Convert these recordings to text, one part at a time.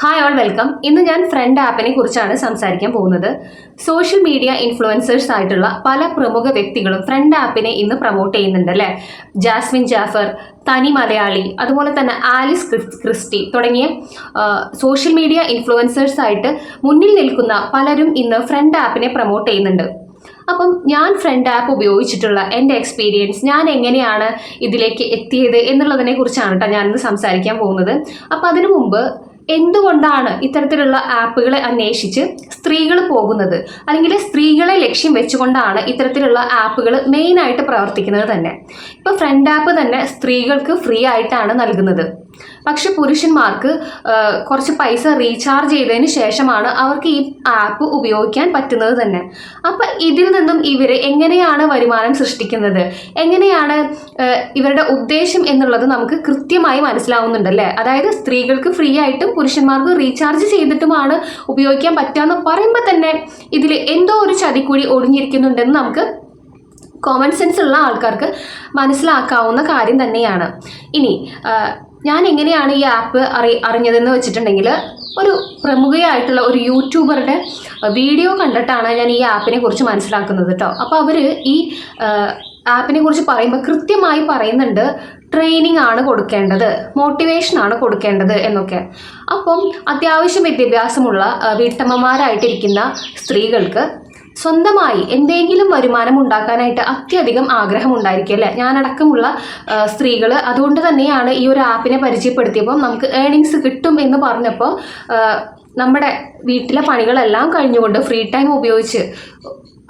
Hi all welcome. ഇന്ന് ഞാൻ front ആപ്പിനെ കുറിച്ചാണ് സംസാരിക്കാൻ പോകുന്നത്. സോഷ്യൽ മീഡിയ ഇൻഫ്ലുവൻസേഴ്സ് ആയിട്ടുള്ള പല പ്രമുഖ വ്യക്തികളും ഫ്രണ്ട് ആപ്പിനെ ഇന്ന് പ്രൊമോട്ട് ചെയ്യുന്നുണ്ട് അല്ലേ. ജാസ്മിൻ ജാഫർ, തനി മലയാളി, അതുപോലെ തന്നെ ആലിസ് ക്രിസ്റ്റി തുടങ്ങിയ സോഷ്യൽ മീഡിയ ഇൻഫ്ലുവൻസേഴ്സ് ആയിട്ട് മുന്നിൽ നിൽക്കുന്ന പലരും ഇന്ന് ഫ്രണ്ട് ആപ്പിനെ പ്രൊമോട്ട് ചെയ്യുന്നുണ്ട്. അപ്പം ഞാൻ ഫ്രണ്ട് ആപ്പ് ഉപയോഗിച്ചിട്ടുള്ള എൻ്റെ എക്സ്പീരിയൻസ്, ഞാൻ എങ്ങനെയാണ് ഇതിലേക്ക് എത്തിയത് എന്നുള്ളതിനെ കുറിച്ചാണ് കേട്ടോ ഞാനിന്ന് സംസാരിക്കാൻ പോകുന്നത്. അപ്പം അതിനു മുമ്പ് എന്തുകൊണ്ടാണ് ഇത്തരത്തിലുള്ള ആപ്പുകളെ അന്വേഷിച്ച് സ്ത്രീകൾ പോകുന്നത്, അല്ലെങ്കിൽ സ്ത്രീകളെ ലക്ഷ്യം വെച്ചുകൊണ്ടാണ് ഇത്തരത്തിലുള്ള ആപ്പുകൾ മെയിനായിട്ട് പ്രവർത്തിക്കുന്നത് തന്നെ. ഇപ്പോൾ ഫ്രണ്ട് ആപ്പ് തന്നെ സ്ത്രീകൾക്ക് ഫ്രീ ആയിട്ടാണ് നൽകുന്നത്. പക്ഷെ പുരുഷന്മാർക്ക് കുറച്ച് പൈസ റീചാർജ് ചെയ്തതിന് ശേഷമാണ് അവർക്ക് ഈ ആപ്പ് ഉപയോഗിക്കാൻ പറ്റുന്നത് തന്നെ. അപ്പം ഇതിൽ നിന്നും ഇവർ എങ്ങനെയാണ് വരുമാനം സൃഷ്ടിക്കുന്നത്, എങ്ങനെയാണ് ഇവരുടെ ഉദ്ദേശം എന്നുള്ളത് നമുക്ക് കൃത്യമായി മനസ്സിലാവുന്നുണ്ടല്ലേ. അതായത് സ്ത്രീകൾക്ക് ഫ്രീ ആയിട്ടും പുരുഷന്മാർക്ക് റീചാർജ് ചെയ്തിട്ടുമാണ് ഉപയോഗിക്കാൻ പറ്റുകയെന്ന് പറയുമ്പോൾ തന്നെ ഇതിൽ എന്തോ ഒരു ചതിക്കുഴി ഒളിഞ്ഞിരിക്കുന്നുണ്ടെന്ന് നമുക്ക് കോമൺ സെൻസ് ഉള്ള ആൾക്കാർക്ക് മനസ്സിലാക്കാവുന്ന കാര്യം തന്നെയാണ്. ഇനി ഞാൻ എങ്ങനെയാണ് ഈ ആപ്പ് അറിഞ്ഞതെന്ന് വെച്ചിട്ടുണ്ടെങ്കിൽ, ഒരു പ്രമുഖയായിട്ടുള്ള ഒരു യൂട്യൂബറുടെ വീഡിയോ കണ്ടിട്ടാണ് ഞാൻ ഈ ആപ്പിനെ കുറിച്ച് മനസ്സിലാക്കുന്നത് കേട്ടോ. അപ്പോൾ അവർ ഈ ആപ്പിനെ കുറിച്ച് പറയുമ്പോൾ കൃത്യമായി പറയുന്നുണ്ട്, ട്രെയിനിങ് ആണ് കൊടുക്കേണ്ടത്, മോട്ടിവേഷൻ ആണ് കൊടുക്കേണ്ടത് എന്നൊക്കെ. അപ്പം അത്യാവശ്യം വിദ്യാഭ്യാസമുള്ള വീട്ടമ്മമാരായിട്ടിരിക്കുന്ന സ്ത്രീകൾക്ക് സ്വന്തമായി എന്തെങ്കിലും വരുമാനം ഉണ്ടാക്കാനായിട്ട് അത്യധികം ആഗ്രഹം ഉണ്ടായിരിക്കും അല്ലേ. ഞാനടക്കമുള്ള സ്ത്രീകൾ അതുകൊണ്ട് തന്നെയാണ് ഈ ഒരു ആപ്പിനെ പരിചയപ്പെടുത്തിയപ്പോൾ നമുക്ക് ഏണിങ്സ് കിട്ടും എന്ന് പറഞ്ഞപ്പോൾ നമ്മുടെ വീട്ടിലെ പണികളെല്ലാം കഴിഞ്ഞുകൊണ്ട് ഫ്രീ ടൈം ഉപയോഗിച്ച്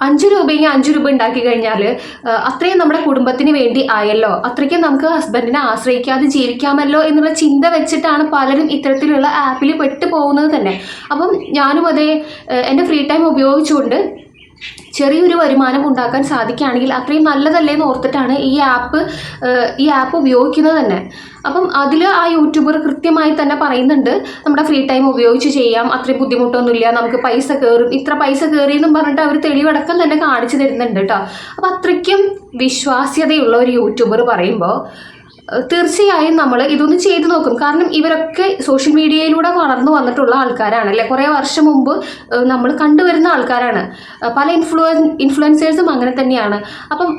5 രൂപയെങ്കിൽ 5 രൂപ ഉണ്ടാക്കി കഴിഞ്ഞാൽ അത്രയും നമ്മുടെ കുടുംബത്തിന് വേണ്ടി ആയല്ലോ, അത്രയ്ക്കും നമുക്ക് ഹസ്ബൻഡിനെ ആശ്രയിക്കാതെ ജീവിക്കാമല്ലോ എന്നുള്ള ചിന്ത വെച്ചിട്ടാണ് പലരും ഇത്തരത്തിലുള്ള ആപ്പിൽ പെട്ടു പോകുന്നത് തന്നെ. അപ്പം ഞാനും അതേ എൻ്റെ ഫ്രീ ടൈം ഉപയോഗിച്ചുകൊണ്ട് ചെറിയൊരു വരുമാനം ഉണ്ടാക്കാൻ സാധിക്കുകയാണെങ്കിൽ അത്രയും നല്ലതല്ലേ എന്ന് ഓർത്തിട്ടാണ് ഈ ആപ്പ് ഉപയോഗിക്കുന്നത് തന്നെ. അപ്പം അതിൽ ആ യൂട്യൂബർ കൃത്യമായി തന്നെ പറയുന്നുണ്ട്, നമ്മുടെ ഫ്രീ ടൈം ഉപയോഗിച്ച് ചെയ്യാം, അത്രയും ബുദ്ധിമുട്ടൊന്നുമില്ല, നമുക്ക് പൈസ കയറും, ഇത്ര പൈസ കയറിയെന്നും പറഞ്ഞിട്ട് അവർ തെളിവടക്കം തന്നെ കാണിച്ചു തരുന്നുണ്ട് കേട്ടോ. അപ്പം അത്രയ്ക്കും വിശ്വാസ്യതയുള്ള ഒരു യൂട്യൂബർ പറയുമ്പോൾ തീർച്ചയായും നമ്മൾ ഇതൊന്ന് ചെയ്തു നോക്കും. കാരണം ഇവരൊക്കെ സോഷ്യൽ മീഡിയയിലൂടെ വളർന്നു വന്നിട്ടുള്ള ആൾക്കാരാണ് അല്ലേ. കുറേ വർഷം മുമ്പ് നമ്മൾ കണ്ടുവരുന്ന ആൾക്കാരാണ്. പല ഇൻഫ്ലുവൻസേഴ്സും അങ്ങനെ തന്നെയാണ്. അപ്പം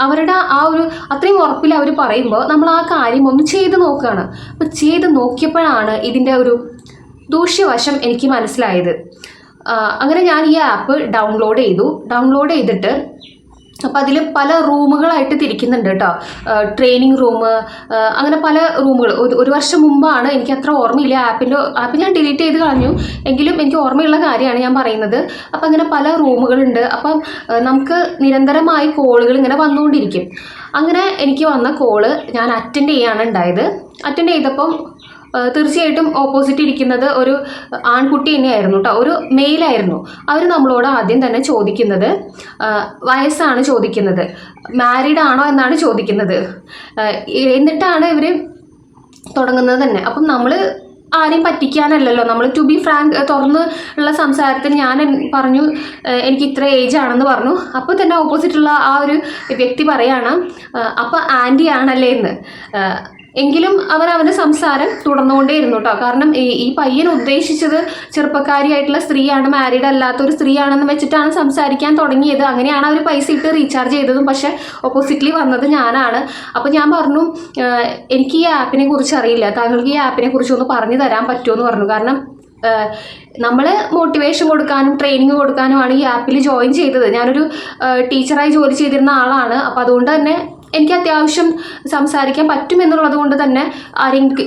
അവരുടെ ആ ഒരു അത്രയും ഉറപ്പിൽ അവർ പറയുമ്പോൾ നമ്മൾ ആ കാര്യം ഒന്ന് ചെയ്ത് നോക്കുകയാണ്. അപ്പം ചെയ്ത് നോക്കിയപ്പോഴാണ് ഇതിൻ്റെ ഒരു ദൂഷ്യവശം എനിക്ക് മനസ്സിലായത്. അങ്ങനെ ഞാൻ ഈ ആപ്പ് ഡൗൺലോഡ് ചെയ്തിട്ട് അപ്പം അതിൽ പല റൂമുകളായിട്ട് തിരിക്കുന്നുണ്ട് കേട്ടോ. ട്രെയിനിങ് റൂം, അങ്ങനെ പല റൂമുകൾ. ഒരു വർഷം മുമ്പാണ്, എനിക്ക് അത്ര ഓർമ്മയില്ല, ആപ്പ് ഞാൻ ഡിലീറ്റ് ചെയ്ത് കളഞ്ഞു, എങ്കിലും എനിക്ക് ഓർമ്മയുള്ള കാര്യമാണ് ഞാൻ പറയുന്നത്. അപ്പം അങ്ങനെ പല റൂമുകളുണ്ട്. അപ്പം നമുക്ക് നിരന്തരമായി കോളുകൾ ഇങ്ങനെ വന്നുകൊണ്ടിരിക്കും. അങ്ങനെ എനിക്ക് വന്ന കോള് ഞാൻ അറ്റൻഡ് ചെയ്യാണ് ഉണ്ടായത്. അറ്റൻഡ് ചെയ്തപ്പം തീർച്ചയായിട്ടും ഓപ്പോസിറ്റ് ഇരിക്കുന്നത് ഒരു ആൺകുട്ടി തന്നെയായിരുന്നു കേട്ടോ, ഒരു മെയിലായിരുന്നു. അവർ നമ്മളോട് ആദ്യം തന്നെ ചോദിക്കുന്നത് വയസ്സാണ് ചോദിക്കുന്നത്, മാരീഡ് ആണോ എന്നാണ് ചോദിക്കുന്നത്. എന്നിട്ടാണ് ഇവർ തുടങ്ങുന്നത് തന്നെ. അപ്പം നമ്മൾ ആരെയും പറ്റിക്കാനല്ലല്ലോ, നമ്മൾ ടു ബി ഫ്രാങ്ക് തുറന്ന് ഉള്ള സംസാരത്തിൽ ഞാൻ പറഞ്ഞു എനിക്ക് ഇത്ര ഏജ് ആണെന്ന് പറഞ്ഞു. അപ്പോൾ തന്നെ ഓപ്പോസിറ്റുള്ള ആ ഒരു വ്യക്തി പറയാണ്, അപ്പോൾ ആൻറ്റി ആണല്ലേ എന്ന്. എങ്കിലും അവൻ്റെ സംസാരം തുടർന്നുകൊണ്ടേയിരുന്നു കേട്ടോ. കാരണം ഈ പയ്യൻ ഉദ്ദേശിച്ചത് ചെറുപ്പക്കാരിയായിട്ടുള്ള സ്ത്രീയാണ്, മാരീഡ് അല്ലാത്തൊരു സ്ത്രീയാണെന്ന് വെച്ചിട്ടാണ് സംസാരിക്കാൻ തുടങ്ങിയത്. അങ്ങനെയാണ് അവർ പൈസ ഇട്ട് റീചാർജ് ചെയ്തതും. പക്ഷേ ഓപ്പോസിറ്റ്ലി വന്നത് ഞാനാണ്. അപ്പോൾ ഞാൻ പറഞ്ഞു, എനിക്ക് ഈ ആപ്പിനെ കുറിച്ച് അറിയില്ല, താങ്കൾക്ക് ഈ ആപ്പിനെ കുറിച്ച് ഒന്ന് പറഞ്ഞു തരാൻ പറ്റുമോ എന്ന് പറഞ്ഞു. കാരണം നമ്മൾ മോട്ടിവേഷൻ കൊടുക്കാനും ട്രെയിനിങ് കൊടുക്കാനുമാണ് ഈ ആപ്പിൽ ജോയിൻ ചെയ്തത്. ഞാനൊരു ടീച്ചറായി ജോലി ചെയ്തിരുന്ന ആളാണ്. അപ്പോൾ അതുകൊണ്ട് തന്നെ എനിക്ക് അത്യാവശ്യം സംസാരിക്കാൻ പറ്റുമെന്നുള്ളത് കൊണ്ട് തന്നെ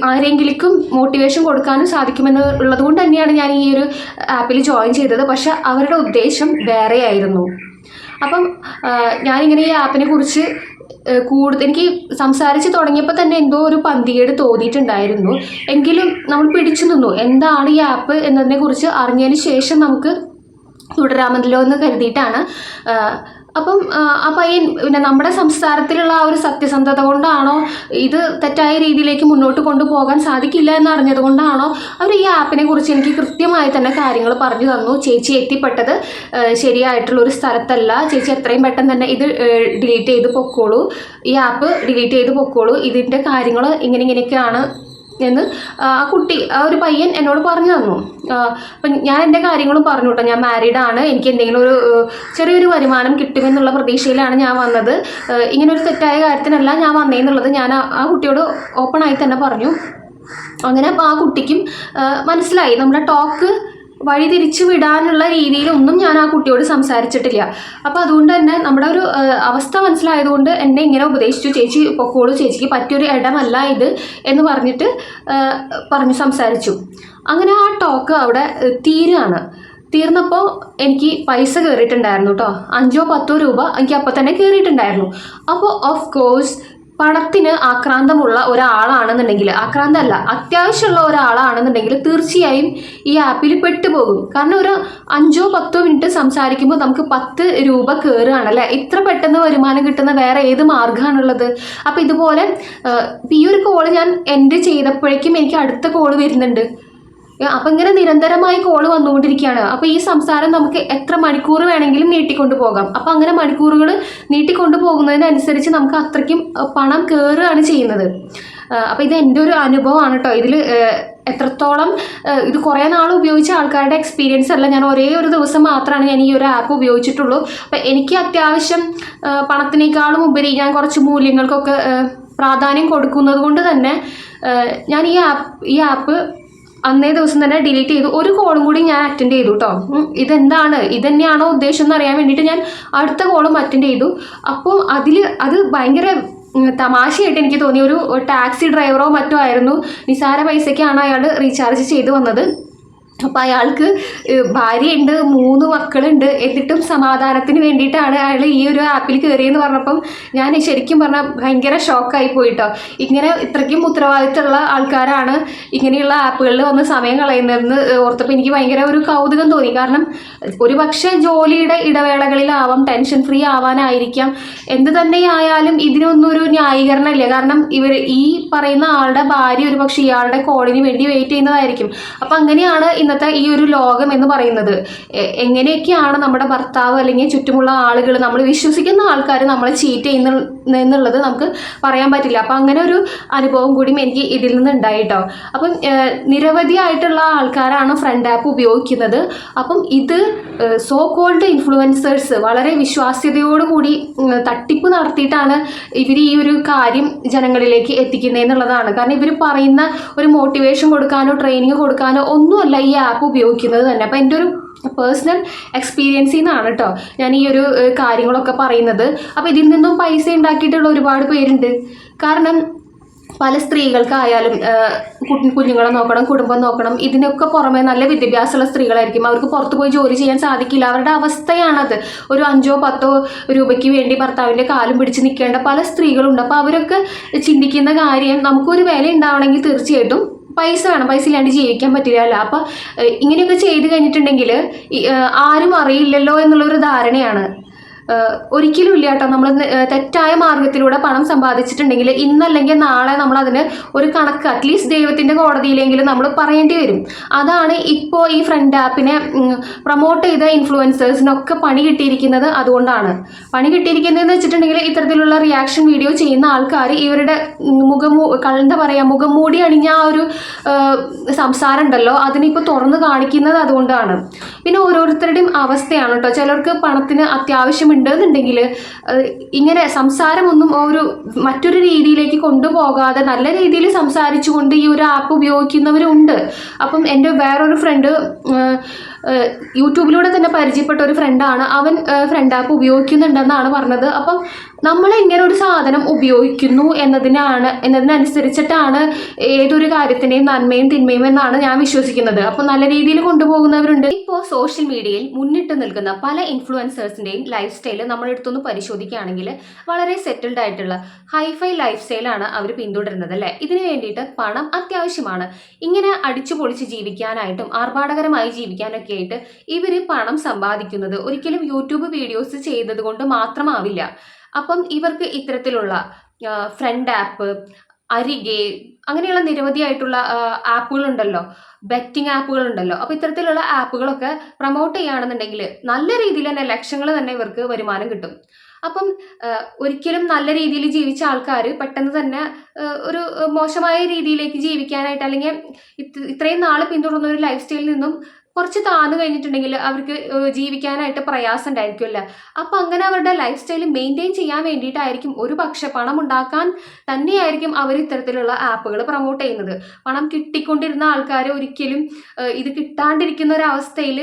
ആരെങ്കിലും മോട്ടിവേഷൻ കൊടുക്കാനും സാധിക്കുമെന്നുള്ളത് കൊണ്ട് തന്നെയാണ് ഞാൻ ഈ ഒരു ആപ്പിൽ ജോയിൻ ചെയ്തത്. പക്ഷെ അവരുടെ ഉദ്ദേശം വേറെയായിരുന്നു. അപ്പം ഞാനിങ്ങനെ ഈ ആപ്പിനെ കുറിച്ച് എനിക്ക് സംസാരിച്ച് തുടങ്ങിയപ്പോൾ തന്നെ എന്തോ ഒരു പന്തികേട് തോന്നിയിട്ടുണ്ടായിരുന്നു. എങ്കിലും നമ്മൾ പിടിച്ചു നിന്നു, എന്താണ് ഈ ആപ്പ് എന്നതിനെ കുറിച്ച് അറിഞ്ഞതിന് ശേഷം നമുക്ക് തുടരാമല്ലോ എന്ന് കരുതിയിട്ടാണ്. അപ്പം ആ പയ്യൻ പിന്നെ നമ്മുടെ സംസാരത്തിലുള്ള ആ ഒരു സത്യസന്ധത കൊണ്ടാണോ, ഇത് തെറ്റായ രീതിയിലേക്ക് മുന്നോട്ട് കൊണ്ടുപോകാൻ സാധിക്കില്ല എന്നറിഞ്ഞത് കൊണ്ടാണോ, അവർ ഈ ആപ്പിനെ കുറിച്ച് എനിക്ക് കൃത്യമായി തന്നെ കാര്യങ്ങൾ പറഞ്ഞു തന്നു. ചേച്ചി എത്തിപ്പെട്ടത് ശരിയായിട്ടുള്ളൊരു സ്ഥലത്തല്ല, ചേച്ചി എത്രയും പെട്ടെന്ന് തന്നെ ഇത് ഡിലീറ്റ് ചെയ്ത് പൊക്കോളൂ, ഈ ആപ്പ് ഡിലീറ്റ് ചെയ്ത് പൊക്കോളൂ, ഇതിൻ്റെ കാര്യങ്ങൾ ഇങ്ങനെയൊക്കെയാണ് എന്ന് ആ കുട്ടി, ആ ഒരു പയ്യൻ എന്നോട് പറഞ്ഞു തന്നു. അപ്പം ഞാൻ എൻ്റെ കാര്യങ്ങളും പറഞ്ഞു കേട്ടോ. ഞാൻ മാരീഡ് ആണ്, എനിക്ക് എന്തെങ്കിലും ഒരു ചെറിയൊരു വരുമാനം കിട്ടുമെന്നുള്ള പ്രതീക്ഷയിലാണ് ഞാൻ വന്നത്, ഇങ്ങനൊരു തെറ്റായ കാര്യത്തിനല്ല ഞാൻ വന്നേന്നുള്ളത് ഞാൻ ആ കുട്ടിയോട് ഓപ്പണായി തന്നെ പറഞ്ഞു. അങ്ങനെ ആ കുട്ടിക്കും മനസ്സിലായി. നമ്മുടെ ടോക്ക് വഴി തിരിച്ചു വിടാനുള്ള രീതിയിലൊന്നും ഞാൻ ആ കുട്ടിയോട് സംസാരിച്ചിട്ടില്ല. അപ്പോൾ അതുകൊണ്ട് തന്നെ നമ്മുടെ ഒരു അവസ്ഥ മനസ്സിലായതുകൊണ്ട് എന്നെ ഇങ്ങനെ ഉപദേശിച്ചു, ചേച്ചി പൊക്കോളൂ, ചേച്ചിക്ക് പറ്റിയൊരു ഇടമല്ല ഇത് എന്ന് പറഞ്ഞിട്ട് സംസാരിച്ചു. അങ്ങനെ ആ ടോക്ക് അവിടെ തീർന്നപ്പോൾ എനിക്ക് പൈസ കയറിയിട്ടുണ്ടായിരുന്നു കേട്ടോ. 5-10 രൂപ എനിക്ക് അപ്പോൾ തന്നെ കയറിയിട്ടുണ്ടായിരുന്നു. അപ്പോൾ ഓഫ് കോഴ്സ് പണത്തിന് ആക്രാന്തമുള്ള ഒരാളാണെന്നുണ്ടെങ്കിൽ, ആക്രാന്തമല്ല, അത്യാവശ്യമുള്ള ഒരാളാണെന്നുണ്ടെങ്കിൽ തീർച്ചയായും ഈ ആപ്പിൽ പെട്ടുപോകും. കാരണം ഒരു 5-10 മിനിറ്റ് സംസാരിക്കുമ്പോൾ നമുക്ക് 10 രൂപ കയറുകയാണല്ലേ. ഇത്ര പെട്ടെന്ന് വരുമാനം കിട്ടുന്ന വേറെ ഏത് മാർഗ്ഗമാണുള്ളത്? അപ്പോൾ ഇതുപോലെ ഈ ഒരു കോള് ഞാൻ എൻഡ് ചെയ്തപ്പോഴേക്കും എനിക്ക് അടുത്ത കോള് വരുന്നുണ്ട്. അപ്പം ഇങ്ങനെ നിരന്തരമായി കോള് വന്നുകൊണ്ടിരിക്കുകയാണ്. അപ്പോൾ ഈ സംസാരം നമുക്ക് എത്ര മണിക്കൂർ വേണമെങ്കിലും നീട്ടിക്കൊണ്ടു പോകാം. അപ്പം അങ്ങനെ മണിക്കൂറുകൾ നീട്ടിക്കൊണ്ടു പോകുന്നതിനനുസരിച്ച് നമുക്ക് അത്രയ്ക്കും പണം കയറുകയാണ് ചെയ്യുന്നത്. അപ്പോൾ ഇത് എൻ്റെ ഒരു അനുഭവമാണ് കേട്ടോ. ഇതിൽ എത്രത്തോളം ഇത് കുറേ നാൾ ഉപയോഗിച്ച ആൾക്കാരുടെ എക്സ്പീരിയൻസ് അല്ല, ഞാൻ ഒരേ ഒരു ദിവസം മാത്രമാണ് ഞാൻ ഈ ഒരു ആപ്പ് ഉപയോഗിച്ചിട്ടുള്ളൂ. അപ്പം എനിക്ക് അത്യാവശ്യം പണത്തിനേക്കാളും ഉപരി ഞാൻ കുറച്ച് മൂല്യങ്ങൾക്കൊക്കെ പ്രാധാന്യം കൊടുക്കുന്നത് കൊണ്ട് തന്നെ ഞാൻ ഈ ആപ്പ് അന്നേ ദിവസം തന്നെ ഡിലീറ്റ് ചെയ്തു. ഒരു കോളും കൂടി ഞാൻ അറ്റൻഡ് ചെയ്തു കേട്ടോ. ഇത് തന്നെയാണോ ഉദ്ദേശം എന്ന് അറിയാൻ വേണ്ടിയിട്ട് ഞാൻ അടുത്ത കോളും അറ്റൻഡ് ചെയ്തു. അപ്പോൾ അത് ഭയങ്കര തമാശയായിട്ട് എനിക്ക് തോന്നി. ഒരു ടാക്സി ഡ്രൈവറോ മറ്റോ ആയിരുന്നു. നിസാര പൈസയ്ക്കാണ് അയാൾ റീചാർജ് ചെയ്ത് വന്നത്. അപ്പോൾ അയാൾക്ക് ഭാര്യയുണ്ട്, 3 മക്കളുണ്ട്, എന്നിട്ടും സമാധാനത്തിന് വേണ്ടിയിട്ടാണ് അയാൾ ഈ ഒരു ആപ്പിൽ കയറിയെന്ന് പറഞ്ഞപ്പം ഞാൻ ശരിക്കും പറഞ്ഞാൽ ഭയങ്കര ഷോക്കായി പോയിട്ടോ. ഇങ്ങനെ ഇത്രയ്ക്കും ഉത്തരവാദിത്തമുള്ള ആൾക്കാരാണ് ഇങ്ങനെയുള്ള ആപ്പുകളിൽ വന്ന് സമയം കളയുന്നതെന്ന് ഓർത്തപ്പോൾ എനിക്ക് ഭയങ്കര ഒരു കൗതുകം തോന്നി. കാരണം ഒരു പക്ഷേ ജോലിയുടെ ഇടവേളകളിലാവാം, ടെൻഷൻ ഫ്രീ ആവാനായിരിക്കാം, എന്ത് തന്നെയായാലും ഇതിനൊന്നും ഒരു ന്യായീകരണമില്ല. കാരണം ഈ പറയുന്ന ആളുടെ ഭാര്യ ഒരു പക്ഷേ ഇയാളുടെ കോളിന് വേണ്ടി വെയിറ്റ് ചെയ്യുന്നതായിരിക്കും. അപ്പം അങ്ങനെയാണ് ഇന്നത്തെ ഈ ഒരു ലോകം എന്ന് പറയുന്നത്. എങ്ങനെയൊക്കെയാണ് നമ്മുടെ ഭർത്താവ് അല്ലെങ്കിൽ ചുറ്റുമുള്ള ആളുകൾ, നമ്മൾ വിശ്വസിക്കുന്ന ആൾക്കാർ നമ്മളെ ചീറ്റ് ചെയ്യുന്നുള്ളത് നമുക്ക് പറയാൻ പറ്റില്ല. അപ്പം അങ്ങനെ ഒരു അനുഭവം കൂടി എനിക്ക് ഇതിൽ നിന്ന് ഉണ്ടായിട്ടോ. അപ്പം നിരവധിയായിട്ടുള്ള ആൾക്കാരാണ് ഫ്രണ്ട് ആപ്പ് ഉപയോഗിക്കുന്നത്. അപ്പം ഇത് സോ കോൾഡ് ഇൻഫ്ലുവൻസേഴ്സ് വളരെ വിശ്വാസ്യതയോടുകൂടി തട്ടിപ്പ് നടത്തിയിട്ടാണ് ഇവർ ഈ ഒരു കാര്യം ജനങ്ങളിലേക്ക് എത്തിക്കുന്നതെന്നുള്ളതാണ്. കാരണം ഇവർ പറയുന്ന ഒരു മോട്ടിവേഷൻ കൊടുക്കാനോ ട്രെയിനിങ് കൊടുക്കാനോ ഒന്നുമല്ല ഈ ആപ്പ് ഉപയോഗിക്കുന്നത് തന്നെ. അപ്പം എൻ്റെ ഒരു പേഴ്സണൽ എക്സ്പീരിയൻസിൽ നിന്നാണ് കേട്ടോ ഞാൻ ഈ ഒരു കാര്യങ്ങളൊക്കെ പറയുന്നത്. അപ്പോൾ ഇതിൽ നിന്നും പൈസ ഉണ്ടാക്കിയിട്ടുള്ള ഒരുപാട് പേരുണ്ട്. കാരണം പല സ്ത്രീകൾക്കായാലും കുഞ്ഞുങ്ങളെ നോക്കണം, കുടുംബം നോക്കണം, ഇതിനൊക്കെ പുറമെ നല്ല വിദ്യാഭ്യാസമുള്ള സ്ത്രീകളായിരിക്കും. അവർക്ക് പുറത്ത് പോയി ജോലി ചെയ്യാൻ സാധിക്കില്ല. അവരുടെ അവസ്ഥയാണത്. ഒരു 5-10 രൂപയ്ക്ക് വേണ്ടി ഭർത്താവിൻ്റെ കാലും പിടിച്ച് നിൽക്കേണ്ട പല സ്ത്രീകളുണ്ട്. അപ്പോൾ അവരൊക്കെ ചിന്തിക്കുന്ന കാര്യം, നമുക്കൊരു വില ഉണ്ടാവണമെങ്കിൽ തീർച്ചയായിട്ടും പൈസ വേണം, പൈസ ഇല്ലാണ്ട് ജീവിക്കാൻ പറ്റില്ലല്ലോ. അപ്പം ഇങ്ങനെയൊക്കെ ചെയ്ത് കഴിഞ്ഞിട്ടുണ്ടെങ്കിൽ ആരും അറിയില്ലല്ലോ എന്നുള്ളൊരു ധാരണയാണ്. ഒരിക്കലും ഇല്ല കേട്ടോ. നമ്മൾ തെറ്റായ മാർഗത്തിലൂടെ പണം സമ്പാദിച്ചിട്ടുണ്ടെങ്കിൽ ഇന്നല്ലെങ്കിൽ നാളെ നമ്മൾ അതിന് ഒരു കണക്ക് അറ്റ്ലീസ്റ്റ് ദൈവത്തിൻ്റെ കോടതിയിലെങ്കിലും നമ്മൾ പറയേണ്ടി വരും. അതാണ് ഇപ്പോൾ ഈ ഫ്രണ്ട് ആപ്പിനെ പ്രൊമോട്ട് ചെയ്ത ഇൻഫ്ലുവൻസേഴ്സിനൊക്കെ പണി കിട്ടിയിരിക്കുന്നത്. അതുകൊണ്ടാണ് പണി കിട്ടിയിരിക്കുന്നതെന്ന് വെച്ചിട്ടുണ്ടെങ്കിൽ ഇത്തരത്തിലുള്ള റിയാക്ഷൻ വീഡിയോ ചെയ്യുന്ന ആൾക്കാർ ഇവരുടെ മുഖം മൂടി അണിഞ്ഞ ആ ഒരു സംസാരം ഉണ്ടല്ലോ, അതിനിപ്പോൾ തുറന്നു കാണിക്കുന്നത് അതുകൊണ്ടാണ്. പിന്നെ ഓരോരുത്തരുടെയും അവസ്ഥയാണ് കേട്ടോ. ചിലർക്ക് പണത്തിന് അത്യാവശ്യം ഉണ്ടെന്നുണ്ടെങ്കിൽ ഇങ്ങനെ സംസാരമൊന്നും മറ്റൊരു രീതിയിലേക്ക് കൊണ്ടുപോകാതെ നല്ല രീതിയിൽ സംസാരിച്ചുകൊണ്ട് ഈ ഒരു ആപ്പ് ഉപയോഗിക്കുന്നവരുണ്ട്. അപ്പം എൻ്റെ വേറൊരു ഫ്രണ്ട് യൂട്യൂബിലൂടെ തന്നെ പരിചയപ്പെട്ട ഒരു ഫ്രണ്ടാണ്. അവൻ ഫ്രണ്ട് ആപ്പ് ഉപയോഗിക്കുന്നുണ്ടെന്നാണ് പറഞ്ഞത്. അപ്പം നമ്മൾ ഇങ്ങനെ ഒരു സാധനം ഉപയോഗിക്കുന്നു എന്നതിനനുസരിച്ചിട്ടാണ് ഏതൊരു കാര്യത്തിൻ്റെയും നന്മയും തിന്മയും എന്നാണ് ഞാൻ വിശ്വസിക്കുന്നത്. അപ്പം നല്ല രീതിയിൽ കൊണ്ടുപോകുന്നവരുണ്ട്. ഇപ്പോൾ സോഷ്യൽ മീഡിയയിൽ മുന്നിട്ട് നിൽക്കുന്ന പല ഇൻഫ്ലുവൻസേഴ്സിൻ്റെയും ലൈഫ് സ്റ്റൈൽ നമ്മളെടുത്തൊന്ന് പരിശോധിക്കുകയാണെങ്കിൽ വളരെ സെറ്റിൽഡ് ആയിട്ടുള്ള ഹൈഫൈ ലൈഫ് സ്റ്റൈലാണ് അവർ പിന്തുടരുന്നത് അല്ലേ. ഇതിനു വേണ്ടിയിട്ട് പണം അത്യാവശ്യമാണ്. ഇങ്ങനെ അടിച്ചു പൊളിച്ച് ജീവിക്കാനായിട്ടും ആർഭാടകരമായി ജീവിക്കാനൊക്കെ ആയിട്ട് ഇവർ പണം സമ്പാദിക്കുന്നത് ഒരിക്കലും യൂട്യൂബ് വീഡിയോസ് ചെയ്തത് കൊണ്ട് മാത്രമാവില്ല. അപ്പം ഇവർക്ക് ഇത്തരത്തിലുള്ള ഫ്രണ്ട് ആപ്പ്, അരികെ, അങ്ങനെയുള്ള നിരവധിയായിട്ടുള്ള ആപ്പുകളുണ്ടല്ലോ, ബെറ്റിംഗ് ആപ്പുകളുണ്ടല്ലോ. അപ്പോൾ ഇത്തരത്തിലുള്ള ആപ്പുകളൊക്കെ പ്രൊമോട്ട് ചെയ്യുകയാണെന്നുണ്ടെങ്കിൽ നല്ല രീതിയിൽ തന്നെ ലക്ഷങ്ങൾ തന്നെ ഇവർക്ക് വരുമാനം കിട്ടും. അപ്പം ഒരിക്കലും നല്ല രീതിയിൽ ജീവിച്ച ആൾക്കാർ പെട്ടെന്ന് തന്നെ ഒരു മോശമായ രീതിയിലേക്ക് ജീവിക്കാനായിട്ട്, അല്ലെങ്കിൽ ഇത്രയും നാൾ പിന്തുടർന്ന ഒരു ലൈഫ് സ്റ്റൈലിൽ നിന്നും കുറച്ച് താന്നു കഴിഞ്ഞിട്ടുണ്ടെങ്കിൽ അവർക്ക് ജീവിക്കാനായിട്ട് പ്രയാസം ഉണ്ടായിരിക്കുമല്ലോ. അപ്പം അങ്ങനെ അവരുടെ ലൈഫ് സ്റ്റൈൽ മെയിൻറ്റെയിൻ ചെയ്യാൻ വേണ്ടിയിട്ടായിരിക്കും, ഒരു പക്ഷെ പണം ഉണ്ടാക്കാൻ തന്നെയായിരിക്കും അവർ ഇത്തരത്തിലുള്ള ആപ്പുകൾ പ്രൊമോട്ട് ചെയ്യുന്നത്. പണം കിട്ടിക്കൊണ്ടിരുന്ന ആൾക്കാർ ഒരിക്കലും ഇത് കിട്ടാണ്ടിരിക്കുന്ന ഒരവസ്ഥയിൽ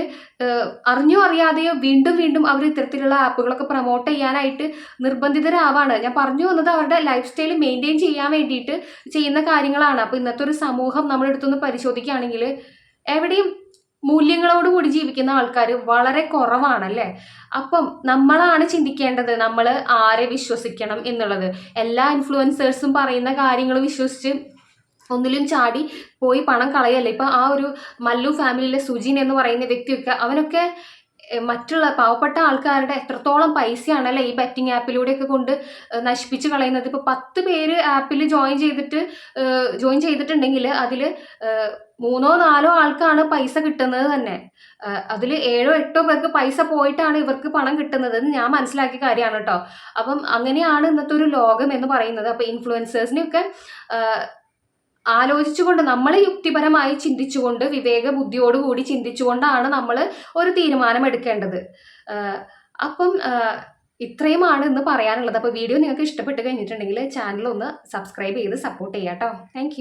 അറിഞ്ഞോ അറിയാതെയോ വീണ്ടും വീണ്ടും അവർ ഇത്തരത്തിലുള്ള ആപ്പുകളൊക്കെ പ്രൊമോട്ട് ചെയ്യാനായിട്ട് നിർബന്ധിതരാവാണ്. ഞാൻ പറഞ്ഞു വന്നത് അവരുടെ ലൈഫ് സ്റ്റൈൽ മെയിൻറ്റെയിൻ ചെയ്യാൻ വേണ്ടിയിട്ട് ചെയ്യുന്ന കാര്യങ്ങളാണ്. അപ്പോൾ ഇന്നത്തെ ഒരു സമൂഹം നമ്മളെടുത്തൊന്ന് പരിശോധിക്കുകയാണെങ്കിൽ എവിടെയും മൂല്യങ്ങളോട് കൂടി ജീവിക്കുന്ന ആൾക്കാർ വളരെ കുറവാണല്ലേ. അപ്പം നമ്മളാണ് ചിന്തിക്കേണ്ടത് നമ്മൾ ആരെ വിശ്വസിക്കണം എന്നുള്ളത്. എല്ലാ ഇൻഫ്ലുവൻസേഴ്സും പറയുന്ന കാര്യങ്ങൾ വിശ്വസിച്ച് ഒന്നിലും ചാടി പോയി പണം കളയല്ലേ. ഇപ്പം ആ ഒരു മല്ലു ഫാമിലിയിലെ സുജിൻ എന്ന് പറയുന്ന വ്യക്തിയൊക്കെ, അവനൊക്കെ മറ്റുള്ള പാവപ്പെട്ട ആൾക്കാരുടെ എത്രത്തോളം പൈസയാണല്ലേ ഈ ബെറ്റിംഗ് ആപ്പിലൂടെയൊക്കെ കൊണ്ട് നശിപ്പിച്ച് കളയുന്നത്. ഇപ്പോൾ 10 പേര് ആപ്പിൽ ജോയിൻ ചെയ്തിട്ടുണ്ടെങ്കിൽ അതിൽ 3-4 ആൾക്കാണ് പൈസ കിട്ടുന്നത് തന്നെ. അതിൽ 7-8 പേർക്ക് പൈസ പോയിട്ടാണ് ഇവർക്ക് പണം കിട്ടുന്നത് എന്ന് ഞാൻ മനസ്സിലാക്കിയ കാര്യമാണ് കേട്ടോ. അപ്പം അങ്ങനെയാണ് ഇന്നത്തെ ഒരു ലോകം എന്ന് പറയുന്നത്. അപ്പം ഇൻഫ്ലുവൻസേഴ്സിനെയൊക്കെ ആലോചിച്ചുകൊണ്ട്, നമ്മൾ യുക്തിപരമായി ചിന്തിച്ചുകൊണ്ട്, വിവേക ബുദ്ധിയോടുകൂടി ചിന്തിച്ചുകൊണ്ടാണ് നമ്മൾ ഒരു തീരുമാനം എടുക്കേണ്ടത്. അപ്പം ഇത്രയുമാണ് ഇന്ന് പറയാനുള്ളത്. അപ്പോൾ വീഡിയോ നിങ്ങൾക്ക് ഇഷ്ടപ്പെട്ട് കഴിഞ്ഞിട്ടുണ്ടെങ്കിൽ ചാനൽ ഒന്ന് സബ്സ്ക്രൈബ് ചെയ്ത് സപ്പോർട്ട് ചെയ്യാം കേട്ടോ. താങ്ക്